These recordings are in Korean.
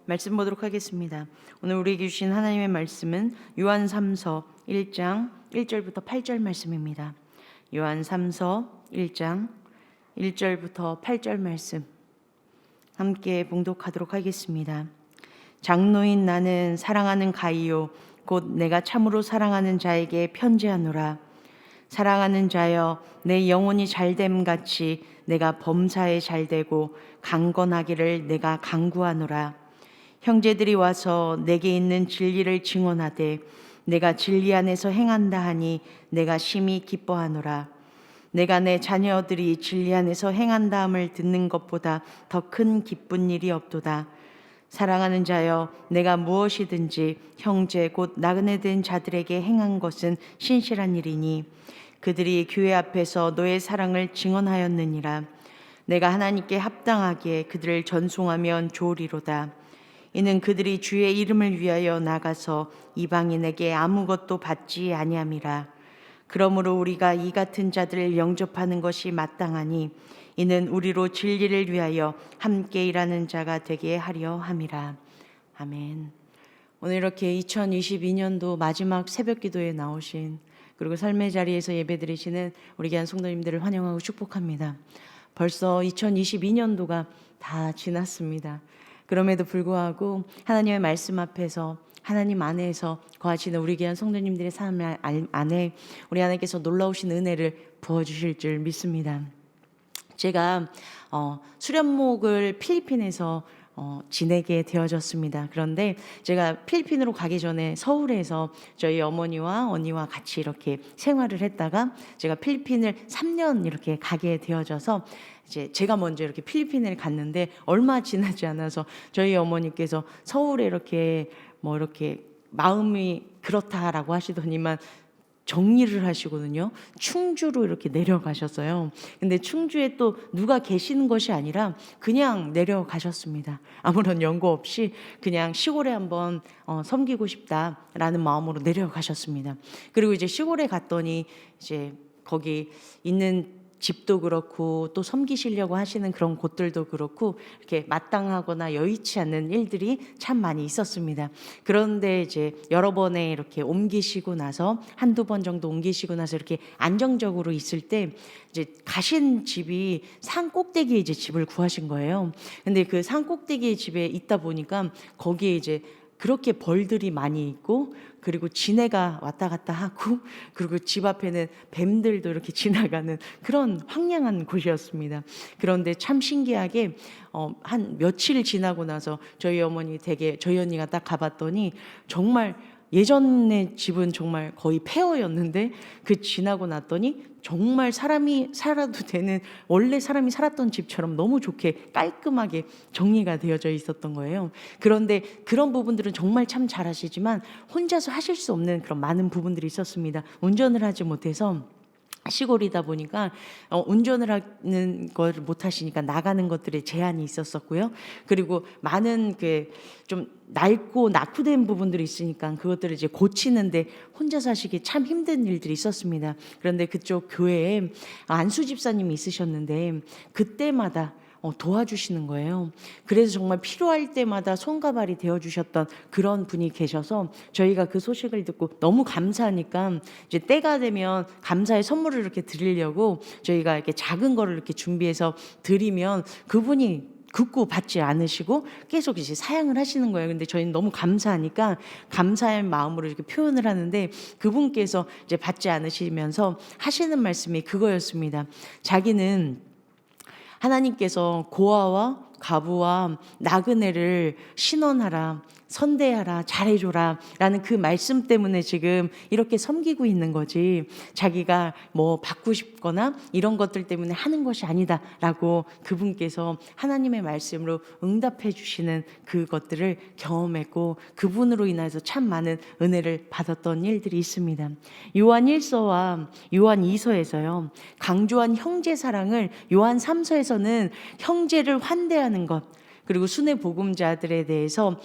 말씀 보도록 하겠습니다. 오늘 우리에게 주신 하나님의 말씀은 요한 3서 1장 1절부터 8절 말씀입니다. 요한 3서 1장 1절부터 8절 말씀 함께 봉독하도록 하겠습니다. 장로인 나는 사랑하는 가이요 곧 내가 참으로 사랑하는 자에게 편지하노라. 사랑하는 자여, 내 영혼이 잘됨 같이 내가 범사에 잘되고 강건하기를 내가 간구하노라. 형제들이 와서 내게 있는 진리를 증언하되 내가 진리 안에서 행한다 하니 내가 심히 기뻐하노라. 내가 내 자녀들이 진리 안에서 행한다함을 듣는 것보다 더 큰 기쁜 일이 없도다. 사랑하는 자여, 내가 무엇이든지 형제 곧 나그네 된 자들에게 행한 것은 신실한 일이니 그들이 교회 앞에서 너의 사랑을 증언하였느니라. 내가 하나님께 합당하게 그들을 전송하면 좋으리로다. 이는 그들이 주의 이름을 위하여 나가서 이방인에게 아무것도 받지 아니함이라. 그러므로 우리가 이 같은 자들을 영접하는 것이 마땅하니 이는 우리로 진리를 위하여 함께 일하는 자가 되게 하려 함이라. 아멘. 오늘 이렇게 2022년도 마지막 새벽 기도에 나오신 그리고 삶의 자리에서 예배드리시는 우리 귀한 성도님들을 환영하고 축복합니다. 벌써 2022년도가 다 지났습니다. 그럼에도 불구하고 하나님의 말씀 앞에서 하나님 안에서 거하시는 우리 귀한 성도님들의 삶 안에 우리 하나님께서 놀라우신 은혜를 부어주실 줄 믿습니다. 제가 수련목을 필리핀에서 지내게 되어졌습니다. 그런데 제가 필리핀으로 가기 전에 서울에서 저희 어머니와 언니와 같이 이렇게 생활을 했다가 제가 필리핀을 3년 이렇게 가게 되어져서 이제 제가 먼저 이렇게 필리핀을 갔는데 얼마 지나지 않아서 저희 어머니께서 서울에 이렇게 이렇게 마음이 그렇다라고 하시더니만 정리를 하시거든요. 충주로 이렇게 내려가셨어요. 근데 충주에 또 누가 계시는 것이 아니라 그냥 내려가셨습니다. 아무런 연고 없이 그냥 시골에 한번 섬기고 싶다라는 마음으로 내려가셨습니다. 그리고 이제 시골에 갔더니 이제 거기 있는 집도 그렇고 또 섬기시려고 하시는 그런 곳들도 그렇고 이렇게 마땅하거나 여의치 않는 일들이 참 많이 있었습니다. 그런데 이제 여러 번에 이렇게 옮기시고 나서 한두 번 정도 옮기시고 나서 이렇게 안정적으로 있을 때 이제 가신 집이 산 꼭대기에 이제 집을 구하신 거예요. 근데 그 산 꼭대기에 집에 있다 보니까 거기에 이제 그렇게 벌들이 많이 있고 그리고 지네가 왔다 갔다 하고 그리고 집 앞에는 뱀들도 이렇게 지나가는 그런 황량한 곳이었습니다. 그런데 참 신기하게 한 며칠 지나고 나서 저희 어머니 댁에 저희 언니가 딱 가봤더니 정말 예전에 집은 정말 거의 폐허였는데 그 지나고 났더니 정말 사람이 살아도 되는 원래 사람이 살았던 집처럼 너무 좋게 깔끔하게 정리가 되어져 있었던 거예요. 그런데 그런 부분들은 정말 참 잘하시지만 혼자서 하실 수 없는 그런 많은 부분들이 있었습니다. 운전을 하지 못해서 시골이다 보니까 운전을 하는 걸 못 하시니까 나가는 것들에 제한이 있었었고요. 그리고 많은 그 좀 낡고 낙후된 부분들이 있으니까 그것들을 이제 고치는데 혼자서 하시기 참 힘든 일들이 있었습니다. 그런데 그쪽 교회에 안수 집사님이 있으셨는데 그때마다 도와주시는 거예요. 그래서 정말 필요할 때마다 손과 발이 되어주셨던 그런 분이 계셔서 저희가 그 소식을 듣고 너무 감사하니까 이제 때가 되면 감사의 선물을 이렇게 드리려고 저희가 이렇게 작은 거를 이렇게 준비해서 드리면 그분이 극구 받지 않으시고 계속 이제 사양을 하시는 거예요. 근데 저희는 너무 감사하니까 감사의 마음으로 이렇게 표현을 하는데 그분께서 이제 받지 않으시면서 하시는 말씀이 그거였습니다. 자기는 하나님께서 고아와 가부와 나그네를 신원하라, 선대하라, 잘해줘라 라는 그 말씀 때문에 지금 이렇게 섬기고 있는 거지 자기가 뭐 받고 싶거나 이런 것들 때문에 하는 것이 아니다 라고 그분께서 하나님의 말씀으로 응답해 주시는 그것들을 경험했고 그분으로 인해서 참 많은 은혜를 받았던 일들이 있습니다. 요한 1서와 요한 2서에서요 강조한 형제 사랑을 요한 3서에서는 형제를 환대하는 것 그리고 순회 복음자들에 대해서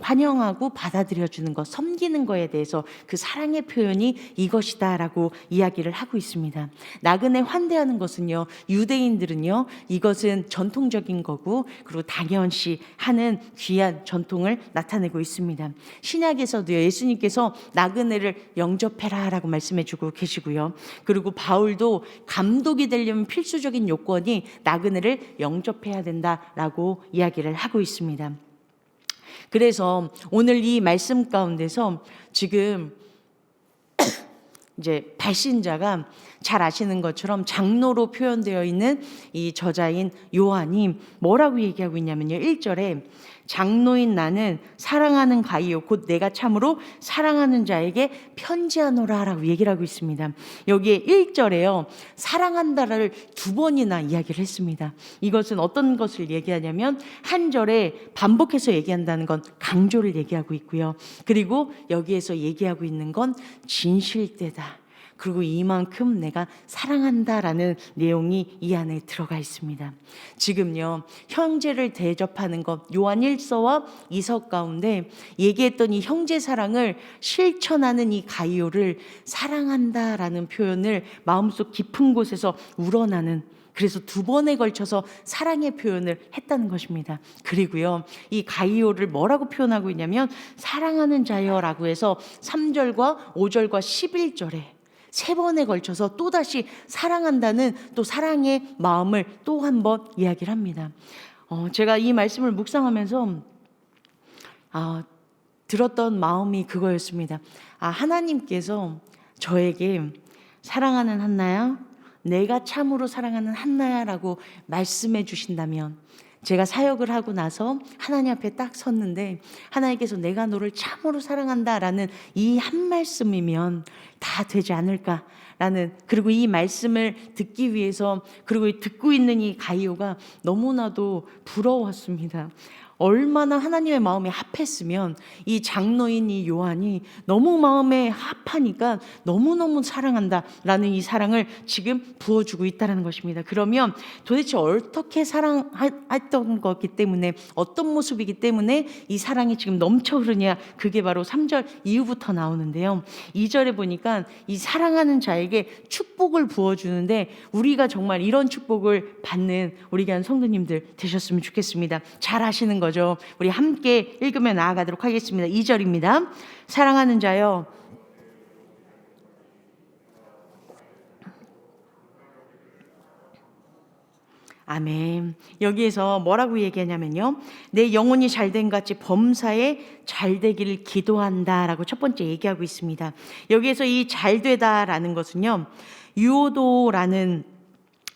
환영하고 받아들여주는 것, 섬기는 거에 대해서 그 사랑의 표현이 이것이다라고 이야기를 하고 있습니다. 나그네 환대하는 것은요, 유대인들은요, 이것은 전통적인 거고, 그리고 당연시 하는 귀한 전통을 나타내고 있습니다. 신약에서도요, 예수님께서 나그네를 영접해라라고 말씀해주고 계시고요. 그리고 바울도 감독이 되려면 필수적인 요건이 나그네를 영접해야 된다라고 이야기를 하고 있습니다. 그래서 오늘 이 말씀 가운데서 지금 이제 발신자가 잘 아시는 것처럼 장로로 표현되어 있는 이 저자인 요한이 뭐라고 얘기하고 있냐면요. 1절에 장로인 나는 사랑하는 가이오 곧 내가 참으로 사랑하는 자에게 편지하노라 라고 얘기를 하고 있습니다. 여기에 1절에요. 사랑한다를 2번이나 이야기를 했습니다. 이것은 어떤 것을 얘기하냐면 한 절에 반복해서 얘기한다는 건 강조를 얘기하고 있고요. 그리고 여기에서 얘기하고 있는 건 진실되다. 그리고 이만큼 내가 사랑한다라는 내용이 이 안에 들어가 있습니다. 지금요, 형제를 대접하는 것, 요한 1서와 2서 가운데 얘기했던 이 형제 사랑을 실천하는 이 가이오를 사랑한다라는 표현을 마음속 깊은 곳에서 우러나는, 그래서 2번에 걸쳐서 사랑의 표현을 했다는 것입니다. 그리고요, 이 가이오를 뭐라고 표현하고 있냐면 사랑하는 자여라고 해서 3절과 5절과 11절에 3번에 걸쳐서 또다시 사랑한다는 또 사랑의 마음을 또 한 번 이야기를 합니다. 제가 이 말씀을 묵상하면서 들었던 마음이 그거였습니다. 하나님께서 저에게 사랑하는 한나야, 내가 참으로 사랑하는 한나야라고 말씀해 주신다면, 제가 사역을 하고 나서 하나님 앞에 딱 섰는데 하나님께서 내가 너를 참으로 사랑한다라는 이 한 말씀이면 다 되지 않을까라는, 그리고 이 말씀을 듣기 위해서, 그리고 듣고 있는 이 가이오가 너무나도 부러웠습니다. 얼마나 하나님의 마음에 합했으면 이 장로인 이 요한이 너무 마음에 합하니까 너무너무 사랑한다라는 이 사랑을 지금 부어주고 있다는 것입니다. 그러면 도대체 어떻게 사랑했던 거기 때문에, 어떤 모습이기 때문에 이 사랑이 지금 넘쳐 흐르냐, 그게 바로 3절 이후부터 나오는데요. 2절에 보니까 이 사랑하는 자에게 축복을 부어주는데, 우리가 정말 이런 축복을 받는 우리 교회 성도님들 되셨으면 좋겠습니다. 잘 아시는 거죠. 우리 함께 읽으며 나아가도록 하겠습니다. 2절입니다. 사랑하는 자여, 아멘. 여기에서 뭐라고 얘기하냐면요, 내 영혼이 잘된 같이 범사에 잘되기를 기도한다라고 첫 번째 얘기하고 있습니다. 여기에서 이 잘되다라는 것은요, 유오도라는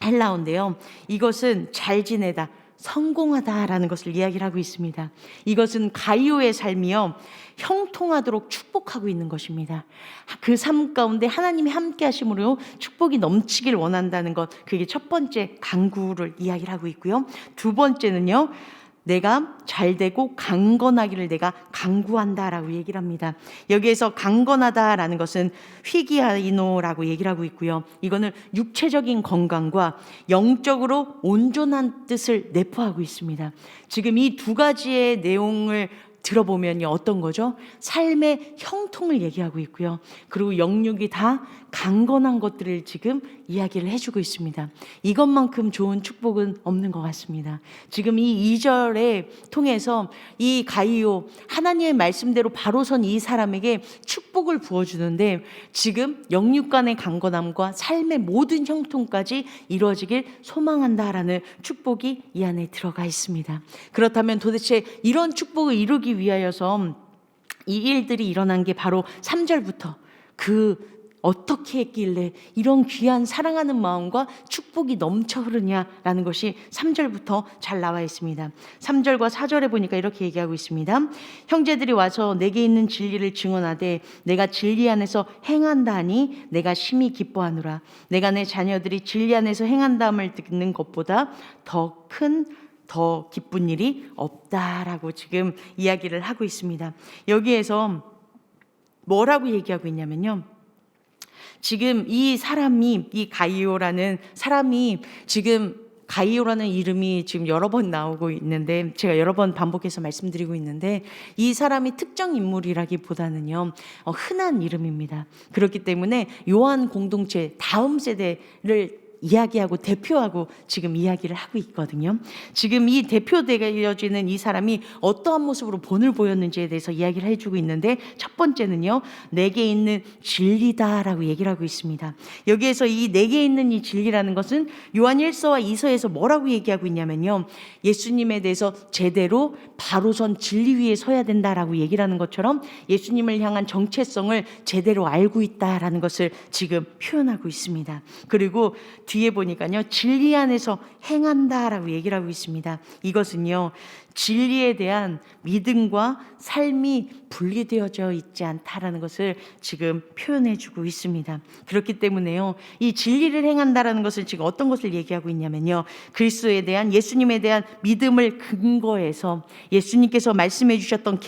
헬라어인데요, 이것은 잘 지내다, 성공하다라는 것을 이야기를 하고 있습니다. 이것은 가이오의 삶이요, 형통하도록 축복하고 있는 것입니다. 그 삶 가운데 하나님이 함께 하심으로 축복이 넘치길 원한다는 것, 그게 첫 번째 강구를 이야기를 하고 있고요. 2번째는요, 내가 잘되고 강건하기를 내가 강구한다라고 얘기를 합니다. 여기에서 강건하다라는 것은 휘기아이노라고 얘기를 하고 있고요. 이거는 육체적인 건강과 영적으로 온전한 뜻을 내포하고 있습니다. 지금 이 2가지의 내용을 들어보면 어떤 거죠? 삶의 형통을 얘기하고 있고요. 그리고 영육이 다 강건한 것들을 지금 이야기를 해주고 있습니다. 이것만큼 좋은 축복은 없는 것 같습니다. 지금 이 2절에 통해서 이 가이오, 하나님의 말씀대로 바로 선 이 사람에게 축복을 부어주는데, 지금 영육 간의 강건함과 삶의 모든 형통까지 이루어지길 소망한다라는 축복이 이 안에 들어가 있습니다. 그렇다면 도대체 이런 축복을 이루기 위하여서 이 일들이 일어난 게 바로 3절부터 어떻게 했길래 이런 귀한 사랑하는 마음과 축복이 넘쳐 흐르냐라는 것이 3절부터 잘 나와 있습니다. 3절과 4절에 보니까 이렇게 얘기하고 있습니다. 형제들이 와서 내게 있는 진리를 증언하되 내가 진리 안에서 행한다 하니 내가 심히 기뻐하노라. 내가 내 자녀들이 진리 안에서 행한다함을 듣는 것보다 더 기쁜 일이 없다라고 지금 이야기를 하고 있습니다. 여기에서 뭐라고 얘기하고 있냐면요, 지금 이 사람이, 이 가이오라는 사람이 지금 가이오라는 이름이 지금 여러 번 나오고 있는데, 제가 여러 번 반복해서 말씀드리고 있는데, 이 사람이 특정 인물이라기보다는요, 흔한 이름입니다. 그렇기 때문에 요한 공동체 다음 세대를 이야기하고 대표하고 지금 이야기를 하고 있거든요. 지금 이 대표되어지는 이 사람이 어떠한 모습으로 본을 보였는지에 대해서 이야기를 해주고 있는데, 첫 번째는요, 내게 있는 진리다라고 얘기를 하고 있습니다. 여기에서 이 내게 있는 이 진리라는 것은 요한 1서와 2서에서 뭐라고 얘기하고 있냐면요, 예수님에 대해서 제대로 바로 선 진리 위에 서야 된다라고 얘기를 하는 것처럼 예수님을 향한 정체성을 제대로 알고 있다라는 것을 지금 표현하고 있습니다. 그리고 뒤에 보니까요, 진리 안에서 행한다라고 얘기를 하고 있습니다. 이것은요, 진리에 대한 믿음과 삶이 분리되어져 있지 않다라는 것을 지금 표현해 주고 있습니다. 그렇기 때문에요, 이 진리를 행한다라는 것을 지금 어떤 것을 얘기하고 있냐면요, 그리스도에 대한, 예수님에 대한 믿음을 근거해서 예수님께서 말씀해 주셨던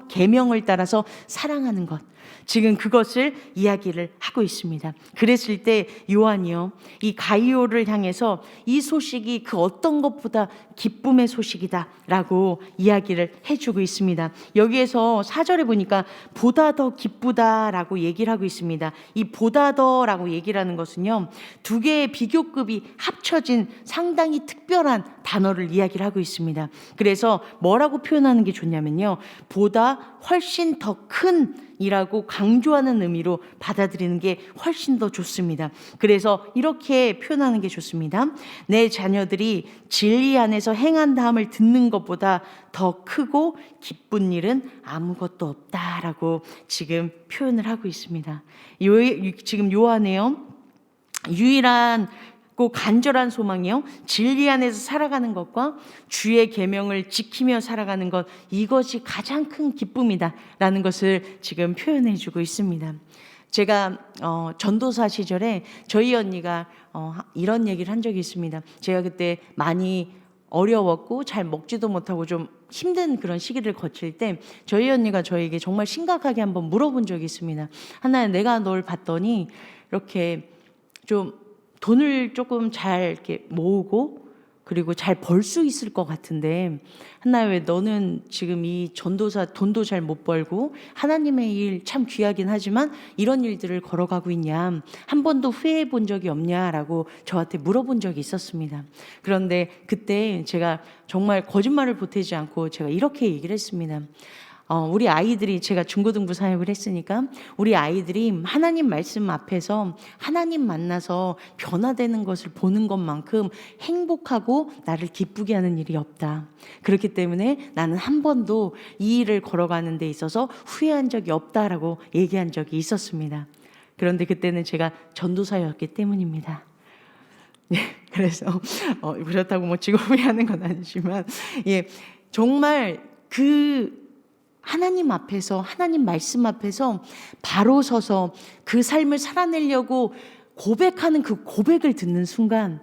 계명을 따라서 사랑하는 것, 지금 그것을 이야기를 하고 있습니다. 그랬을 때 요한이요, 이 가이오를 향해서 이 소식이 그 어떤 것보다 기쁨의 소식이다 라고 이야기를 해주고 있습니다. 여기에서 4절에 보니까 보다 더 기쁘다라고 얘기를 하고 있습니다. 이 보다 더라고 얘기를 하는 것은요, 두 개의 비교급이 합쳐진 상당히 특별한 단어를 이야기를 하고 있습니다. 그래서 뭐라고 표현하는 게 좋냐면요, 보다 훨씬 더 큰 이라고 강조하는 의미로 받아들이는 게 훨씬 더 좋습니다. 그래서 이렇게 표현하는 게 좋습니다. 내 자녀들이 진리 안에서 행한다함을 듣는 것보다 더 크고 기쁜 일은 아무것도 없다라고 지금 표현을 하고 있습니다. 지금 요한에요, 유일한 간절한 소망이요, 진리 안에서 살아가는 것과 주의 계명을 지키며 살아가는 것, 이것이 가장 큰 기쁨이다라는 것을 지금 표현해 주고 있습니다. 제가 전도사 시절에 저희 언니가 이런 얘기를 한 적이 있습니다. 제가 그때 많이 어려웠고 잘 먹지도 못하고 좀 힘든 그런 시기를 거칠 때 저희 언니가 저에게 정말 심각하게 한번 물어본 적이 있습니다. 하나야, 내가 널 봤더니 이렇게 좀 돈을 조금 잘 이렇게 모으고 그리고 잘 벌 수 있을 것 같은데, 하나야, 왜 너는 지금 이 전도사 돈도 잘 못 벌고 하나님의 일 참 귀하긴 하지만 이런 일들을 걸어가고 있냐, 한 번도 후회해 본 적이 없냐라고 저한테 물어본 적이 있었습니다. 그런데 그때 제가 정말 거짓말을 보태지 않고 제가 이렇게 얘기를 했습니다. 우리 아이들이, 제가 중고등부 사역을 했으니까 우리 아이들이 하나님 말씀 앞에서 하나님 만나서 변화되는 것을 보는 것만큼 행복하고 나를 기쁘게 하는 일이 없다. 그렇기 때문에 나는 한 번도 이 일을 걸어가는 데 있어서 후회한 적이 없다라고 얘기한 적이 있었습니다. 그런데 그때는 제가 전도사였기 때문입니다. 네, 그래서 그렇다고 뭐 지금 후회하는 건 아니지만, 예, 정말 하나님 앞에서, 하나님 말씀 앞에서 바로 서서 그 삶을 살아내려고 고백하는 그 고백을 듣는 순간,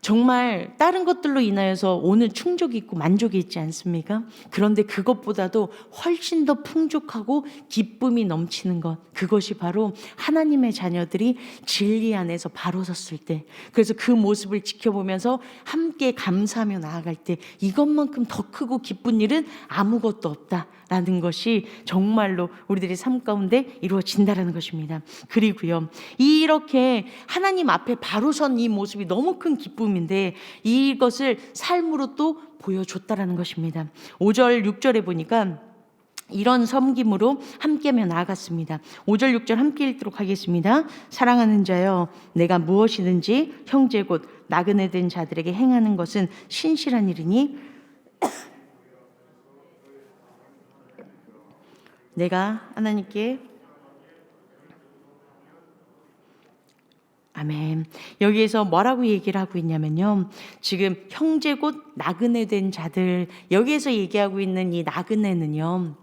정말 다른 것들로 인하여서 오늘 충족이 있고 만족이 있지 않습니까? 그런데 그것보다도 훨씬 더 풍족하고 기쁨이 넘치는 것, 그것이 바로 하나님의 자녀들이 진리 안에서 바로 섰을 때, 그래서 그 모습을 지켜보면서 함께 감사하며 나아갈 때, 이것만큼 더 크고 기쁜 일은 아무것도 없다라는 것이 정말로 우리들의 삶 가운데 이루어진다라는 것입니다. 그리고요, 이렇게 하나님 앞에 바로 선 이 모습이 너무 큰 기쁨인데 이것을 삶으로 또 보여줬다라는 것입니다. 5절 6절에 보니까 이런 섬김으로 함께하며 나아갔습니다. 5절 6절 함께 읽도록 하겠습니다. 사랑하는 자여, 내가 무엇이든지 형제 곧 나그네 된 자들에게 행하는 것은 신실한 일이니 내가 하나님께, 아멘. 여기에서 뭐라고 얘기를 하고 있냐면요, 지금 형제 곧 나그네 된 자들, 여기에서 얘기하고 있는 이 나그네는요,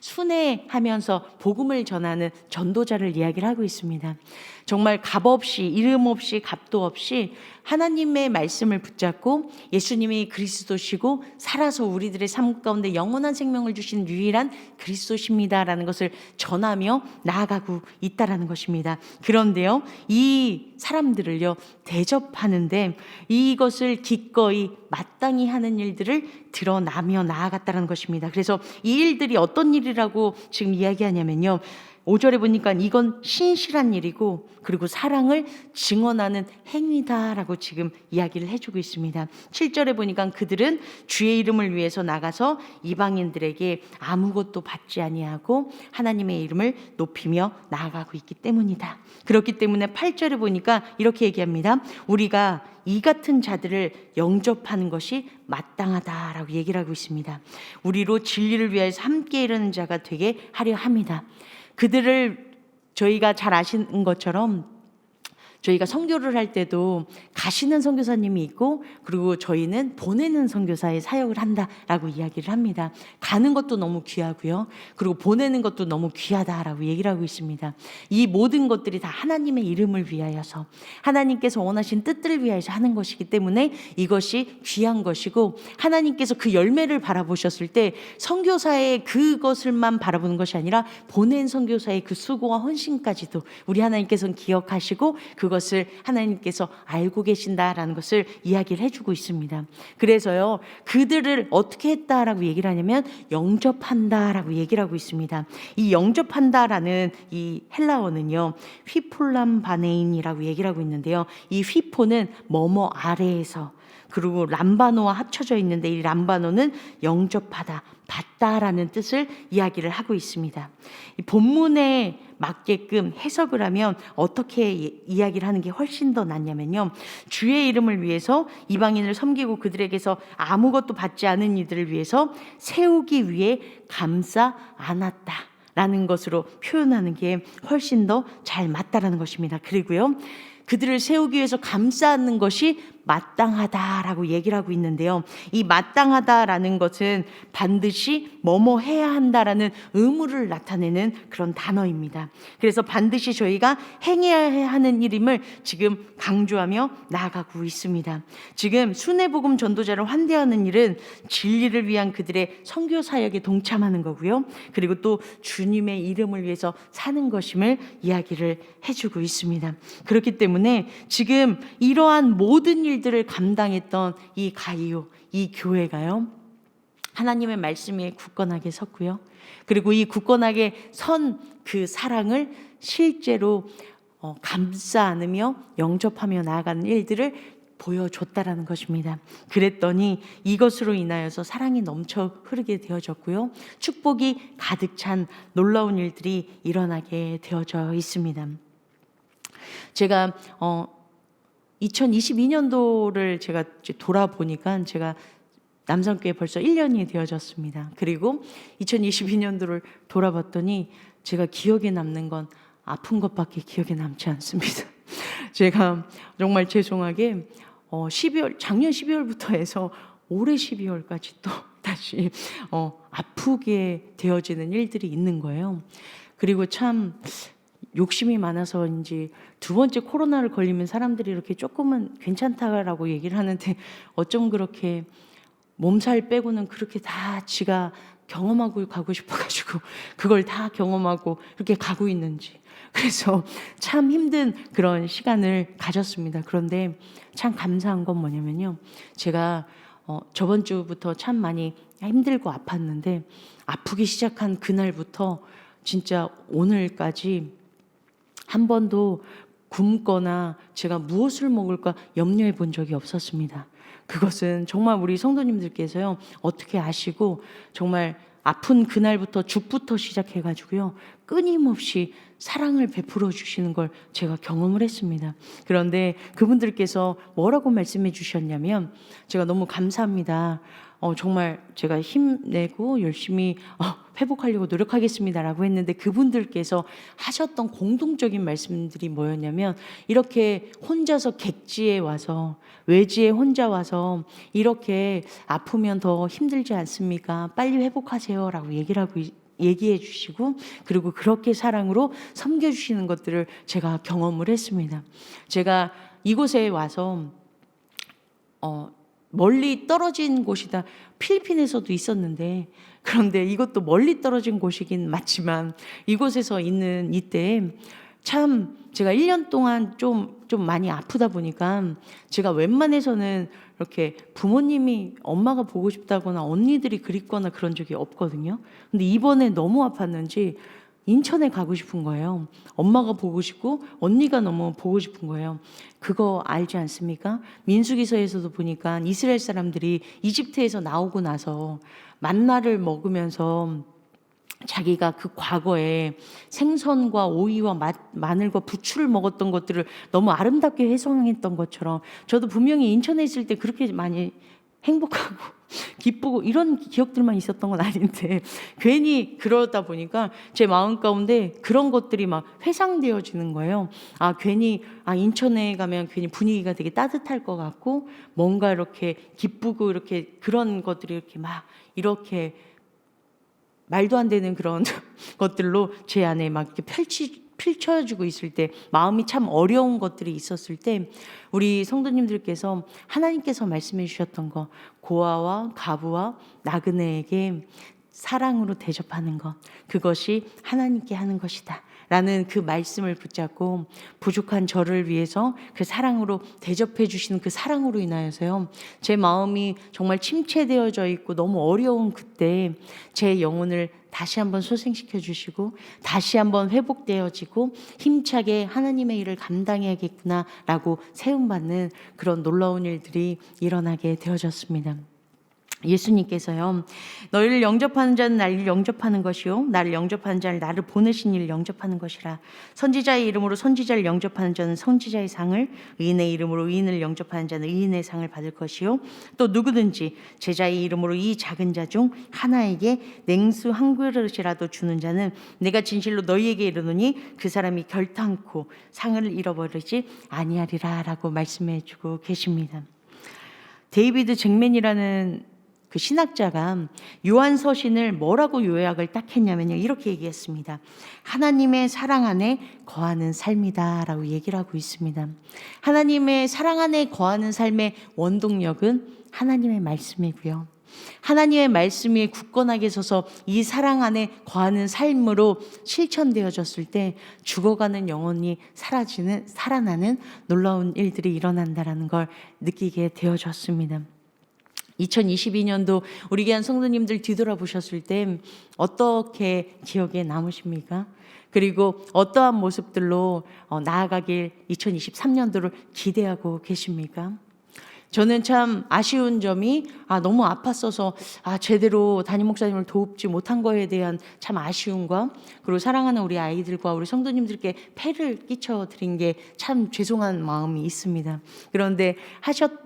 순회하면서 복음을 전하는 전도자를 이야기를 하고 있습니다. 정말 값 없이, 이름 없이, 값도 없이 하나님의 말씀을 붙잡고 예수님이 그리스도시고 살아서 우리들의 삶 가운데 영원한 생명을 주신 유일한 그리스도십니다라는 것을 전하며 나아가고 있다라는 것입니다. 그런데요, 이 사람들을요 대접하는데 이것을 기꺼이 마땅히 하는 일들을 드러나며 나아갔다는 것입니다. 그래서 이 일들이 어떤 일이라고 지금 이야기하냐면요, 5절에 보니까 이건 신실한 일이고 그리고 사랑을 증언하는 행위다라고 지금 이야기를 해주고 있습니다. 7절에 보니까 그들은 주의 이름을 위해서 나가서 이방인들에게 아무것도 받지 아니하고 하나님의 이름을 높이며 나아가고 있기 때문이다. 그렇기 때문에 8절에 보니까 이렇게 얘기합니다. 우리가 이 같은 자들을 영접하는 것이 마땅하다라고 얘기를 하고 있습니다. 우리로 진리를 위하여서 함께 이르는 자가 되게 하려 합니다. 그들을 저희가 잘 아시는 것처럼 저희가 선교를 할 때도 가시는 선교사님이 있고 그리고 저희는 보내는 선교사의 사역을 한다라고 이야기를 합니다. 가는 것도 너무 귀하고요. 그리고 보내는 것도 너무 귀하다라고 얘기를 하고 있습니다. 이 모든 것들이 다 하나님의 이름을 위하여서 하나님께서 원하신 뜻들을 위하여서 하는 것이기 때문에 이것이 귀한 것이고 하나님께서 그 열매를 바라보셨을 때 선교사의 그것을만 바라보는 것이 아니라 보낸 선교사의 그 수고와 헌신까지도 우리 하나님께서는 기억하시고 그것을 하나님께서 알고 계신다라는 것을 이야기를 해주고 있습니다. 그래서요, 그들을 어떻게 했다라고 얘기를 하냐면 영접한다라고 얘기를 하고 있습니다. 이 영접한다라는 이 헬라어는요, 휘폴람 바네인이라고 얘기를 하고 있는데요, 이 휘포는 뭐뭐 아래에서, 그리고 람바노와 합쳐져 있는데 이 람바노는 영접하다, 받다라는 뜻을 이야기를 하고 있습니다. 이 본문에 맞게끔 해석을 하면 어떻게 이야기를 하는 게 훨씬 더 낫냐면요, 주의 이름을 위해서 이방인을 섬기고 그들에게서 아무것도 받지 않은 이들을 위해서 세우기 위해 감싸 안았다 라는 것으로 표현하는 게 훨씬 더 잘 맞다라는 것입니다. 그리고요, 그들을 세우기 위해서 감싸 안는 것이 마땅하다라고 얘기를 하고 있는데요, 이 마땅하다라는 것은 반드시 뭐뭐 해야 한다라는 의무를 나타내는 그런 단어입니다. 그래서 반드시 저희가 행해야 하는 일임을 지금 강조하며 나아가고 있습니다. 지금 순회복음 전도자를 환대하는 일은 진리를 위한 그들의 선교 사역에 동참하는 거고요, 그리고 또 주님의 이름을 위해서 사는 것임을 이야기를 해주고 있습니다. 그렇기 때문에 지금 이러한 모든 일들을 감당했던 이 가이오, 이 교회가요, 하나님의 말씀 위에 굳건하게 섰고요, 그리고 이 굳건하게 선 그 사랑을 실제로 감싸 안으며 영접하며 나아가는 일들을 보여줬다라는 것입니다. 그랬더니 이것으로 인하여서 사랑이 넘쳐 흐르게 되어졌고요, 축복이 가득 찬 놀라운 일들이 일어나게 되어져 있습니다. 제가 2022년도를 제가 돌아보니까 제가 남산교회 벌써 1년이 되어졌습니다. 그리고 2022년도를 돌아봤더니 제가 기억에 남는 건 아픈 것밖에 기억에 남지 않습니다. 제가 정말 죄송하게 작년 12월부터 해서 올해 12월까지 또 다시 아프게 되어지는 일들이 있는 거예요. 그리고 참 욕심이 많아서인지 두 번째 코로나를 걸리면 사람들이 이렇게 조금은 괜찮다라고 얘기를 하는데 어쩜 그렇게 몸살 빼고는 그렇게 다 지가 경험하고 가고 싶어가지고 그걸 다 경험하고 이렇게 가고 있는지, 그래서 참 힘든 그런 시간을 가졌습니다. 그런데 참 감사한 건 뭐냐면요, 제가 저번 주부터 참 많이 힘들고 아팠는데 아프기 시작한 그날부터 진짜 오늘까지 한 번도 굶거나 제가 무엇을 먹을까 염려해 본 적이 없었습니다. 그것은 정말 우리 성도님들께서요, 어떻게 아시고 정말 아픈 그날부터 죽부터 시작해가지고요, 끊임없이 사랑을 베풀어 주시는 걸 제가 경험을 했습니다. 그런데 그분들께서 뭐라고 말씀해 주셨냐면, 제가 너무 감사합니다, 정말 제가 힘내고 열심히 회복하려고 노력하겠습니다라고 했는데 그분들께서 하셨던 공동적인 말씀들이 뭐였냐면, 이렇게 혼자서 객지에 와서 외지에 혼자 와서 이렇게 아프면 더 힘들지 않습니까? 빨리 회복하세요 라고 얘기해 주시고, 그리고 그렇게 사랑으로 섬겨주시는 것들을 제가 경험을 했습니다. 제가 이곳에 와서 멀리 떨어진 곳이다. 필리핀에서도 있었는데, 그런데 이것도 멀리 떨어진 곳이긴 맞지만 이곳에서 있는 이때 참 제가 1년 동안 좀 많이 아프다 보니까 제가 웬만해서는 이렇게 부모님이 엄마가 보고 싶다거나 언니들이 그립거나 그런 적이 없거든요. 근데 이번에 너무 아팠는지 인천에 가고 싶은 거예요. 엄마가 보고 싶고 언니가 너무 보고 싶은 거예요. 그거 알지 않습니까? 민수기서에서도 보니까 이스라엘 사람들이 이집트에서 나오고 나서 만나를 먹으면서 자기가 그 과거에 생선과 오이와 마늘과 부추를 먹었던 것들을 너무 아름답게 회상했던 것처럼 저도 분명히 인천에 있을 때 그렇게 많이 행복하고 기쁘고 이런 기억들만 있었던 건 아닌데 괜히 그러다 보니까 제 마음 가운데 그런 것들이 막 회상되어지는 거예요. 괜히 인천에 가면 괜히 분위기가 되게 따뜻할 것 같고 뭔가 이렇게 기쁘고 이렇게 그런 것들이 이렇게 막 이렇게 말도 안 되는 그런 것들로 제 안에 막 이렇게 펼쳐지고 있을 때 마음이 참 어려운 것들이 있었을 때 우리 성도님들께서 하나님께서 말씀해 주셨던 거 고아와 가부와 나그네에게 사랑으로 대접하는 것 그것이 하나님께 하는 것이다 라는 그 말씀을 붙잡고 부족한 저를 위해서 그 사랑으로 대접해 주시는 그 사랑으로 인하여서요 제 마음이 정말 침체되어져 있고 너무 어려운 그때 제 영혼을 다시 한번 소생시켜 주시고 다시 한번 회복되어지고 힘차게 하나님의 일을 감당해야겠구나 라고 세움받는 그런 놀라운 일들이 일어나게 되어졌습니다. 예수님께서요 너희를 영접하는 자는 나를 영접하는 것이요 나를 영접하는 자를 나를 보내신 이를 영접하는 것이라. 선지자의 이름으로 선지자를 영접하는 자는 선지자의 상을, 의인의 이름으로 의인을 영접하는 자는 의인의 상을 받을 것이요 또 누구든지 제자의 이름으로 이 작은 자 중 하나에게 냉수 한 그릇이라도 주는 자는 내가 진실로 너희에게 이르노니 그 사람이 결탄코 상을 잃어버리지 아니하리라 라고 말씀해 주고 계십니다. 데이비드 잭맨이라는 그 신학자가 요한서신을 뭐라고 요약을 딱 했냐면요 이렇게 얘기했습니다. 하나님의 사랑 안에 거하는 삶이다 라고 얘기를 하고 있습니다. 하나님의 사랑 안에 거하는 삶의 원동력은 하나님의 말씀이고요 하나님의 말씀이 굳건하게 서서 이 사랑 안에 거하는 삶으로 실천되어졌을 때 죽어가는 영혼이 살아나는 놀라운 일들이 일어난다는 걸 느끼게 되어졌습니다. 2022년도 우리 귀한 성도님들 뒤돌아보셨을 때 어떻게 기억에 남으십니까? 그리고 어떠한 모습들로 나아가길 2023년도를 기대하고 계십니까? 저는 참 아쉬운 점이 너무 아팠어서 제대로 담임 목사님을 돕지 못한 거에 대한 참 아쉬움과 그리고 사랑하는 우리 아이들과 우리 성도님들께 폐를 끼쳐드린 게 참 죄송한 마음이 있습니다. 그런데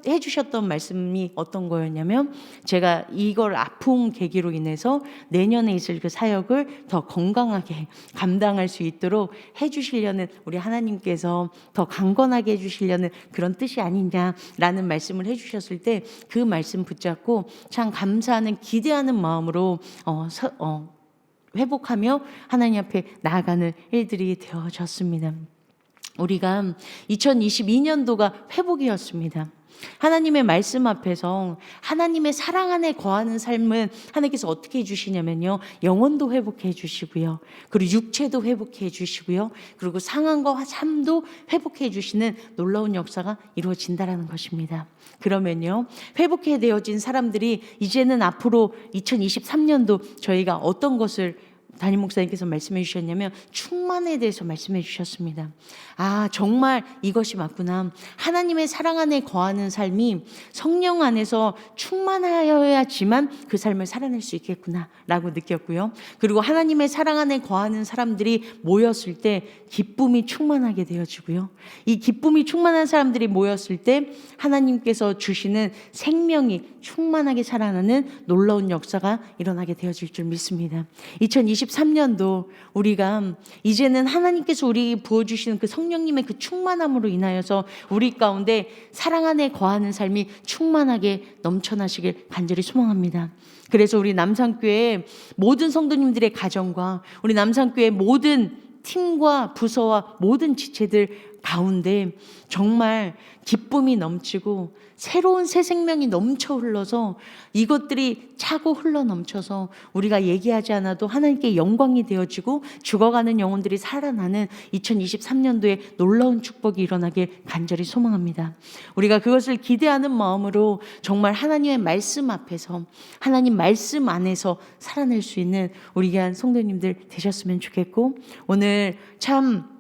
해주셨던 말씀이 어떤 거였냐면 제가 이걸 아픈 계기로 인해서 내년에 있을 그 사역을 더 건강하게 감당할 수 있도록 해주시려는 우리 하나님께서 더 강건하게 해주시려는 그런 뜻이 아니냐라는 말씀을 해주셨을 때 그 말씀 붙잡고 참 감사하는 기대하는 마음으로 회복하며 하나님 앞에 나아가는 일들이 되어졌습니다. 우리가 2022년도가 회복이었습니다. 하나님의 말씀 앞에서 하나님의 사랑 안에 거하는 삶은 하나님께서 어떻게 해주시냐면요 영혼도 회복해 주시고요 그리고 육체도 회복해 주시고요 그리고 상황과 삶도 회복해 주시는 놀라운 역사가 이루어진다는 것입니다. 그러면요 회복해 되어진 사람들이 이제는 앞으로 2023년도 저희가 어떤 것을 담임 목사님께서 말씀해 주셨냐면 충만에 대해서 말씀해 주셨습니다. 정말 이것이 맞구나. 하나님의 사랑 안에 거하는 삶이 성령 안에서 충만하여야지만 그 삶을 살아낼 수 있겠구나 라고 느꼈고요. 그리고 하나님의 사랑 안에 거하는 사람들이 모였을 때 기쁨이 충만하게 되어지고요. 이 기쁨이 충만한 사람들이 모였을 때 하나님께서 주시는 생명이 충만하게 살아나는 놀라운 역사가 일어나게 되어질 줄 믿습니다. 2023년도 우리가 이제는 하나님께서 우리에게 부어주시는 그 성령님의 그 충만함으로 인하여서 우리 가운데 사랑 안에 거하는 삶이 충만하게 넘쳐나시길 간절히 소망합니다. 그래서 우리 남산교회 모든 성도님들의 가정과 우리 남산교회 모든 팀과 부서와 모든 지체들 가운데 정말 기쁨이 넘치고 새로운 새 생명이 넘쳐 흘러서 이것들이 차고 흘러 넘쳐서 우리가 얘기하지 않아도 하나님께 영광이 되어지고 죽어가는 영혼들이 살아나는 2023년도에 놀라운 축복이 일어나길 간절히 소망합니다. 우리가 그것을 기대하는 마음으로 정말 하나님의 말씀 앞에서 하나님 말씀 안에서 살아낼 수 있는 우리 귀한 성도님들 되셨으면 좋겠고, 오늘 참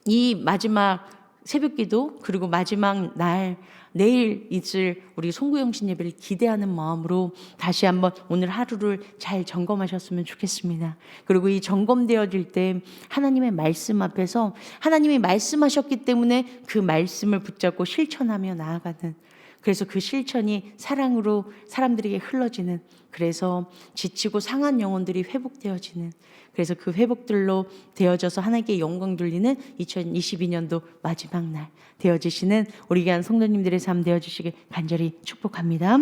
이 마지막 새벽기도 그리고 마지막 날 내일 있을 우리 송구영신 예배를 기대하는 마음으로 다시 한번 오늘 하루를 잘 점검하셨으면 좋겠습니다. 그리고 이 점검되어질 때 하나님의 말씀 앞에서 하나님이 말씀하셨기 때문에 그 말씀을 붙잡고 실천하며 나아가는, 그래서 그 실천이 사랑으로 사람들에게 흘러지는, 그래서 지치고 상한 영혼들이 회복되어지는, 그래서 그 회복들로 되어져서 하나님께 영광 돌리는 2022년도 마지막 날 되어지시는 우리 귀한 성도님들의 삶 되어주시길 간절히 축복합니다.